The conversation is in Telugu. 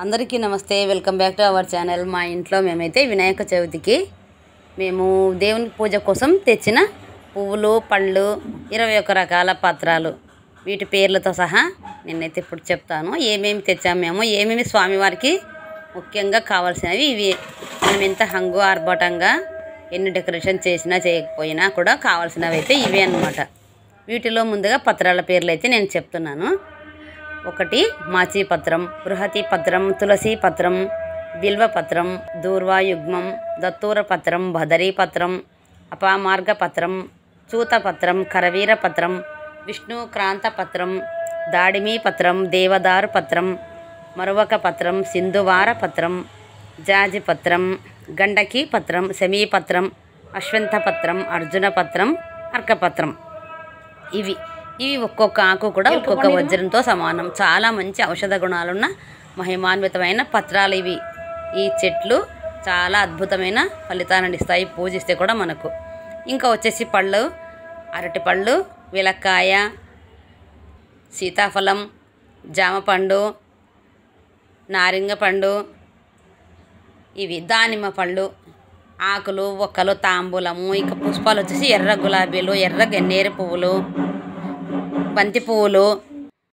అందరికీ నమస్తే, welcome back to our channel. మా ఇంట్లో మేమైతే వినాయక చవితికి మేము దేవుని పూజ కోసం తెచ్చిన పువ్వులు, పళ్ళు, 21 రకాల పత్రాలు, వీటి పేర్లతో సహా నేనైతే ఇప్పుడు చెప్తాను. ఏమేమి తెచ్చాము, మేము ఏమేమి స్వామివారికి ముఖ్యంగా కావాల్సినవి ఇవి. మేము ఎంత హంగు ఆర్భాటంగా ఎన్ని డెకరేషన్ చేసినా చేయకపోయినా కూడా కావాల్సినవి అయితే ఇవే అన్నమాట. వీటిలో ముందుగా పత్రాల పేర్లు అయితే నేను చెప్తున్నాను. 1 మాచి పత్రం, బృహతి పత్రం, తులసి పత్రం, బిల్వ పత్రం, దూర్వాయుగ్మం, దత్తూర పత్రం, భదరీ పత్రం, అపామార్గ పత్రం, చూత పత్రం, కరవీర పత్రం, విష్ణు క్రాంత పత్రం, దాడిమి పత్రం, దేవదారు పత్రం, మరువక పత్రం, సింధువార పత్రం, జాజి పత్రం, గండకి పత్రం, శమీపత్రం, అశ్వంత పత్రం, అర్జున పత్రం, అర్కపత్రం. ఇవి ఒక్కొక్క ఆకు కూడా ఒక్కొక్క వజ్రంతో సమానం. చాలా మంచి ఔషధ గుణాలున్న మహిమాన్వితమైన పత్రాలు ఇవి. ఈ చెట్లు చాలా అద్భుతమైన ఫలితాలను ఇస్తాయి పూజిస్తే కూడా మనకు. ఇంకా వచ్చేసి పళ్ళు, అరటిపళ్ళు, విలక్కాయ, సీతాఫలం, జామపండు, నారింజ పండు, ఇవి దానిమ్మ పళ్ళు, ఆకులు, ఒక్కలు, తాంబూలము. ఇక పుష్పాలు వచ్చేసి ఎర్ర గులాబీలు, ఎర్ర గన్నేరు పువ్వులు, బంతి పువ్వులు,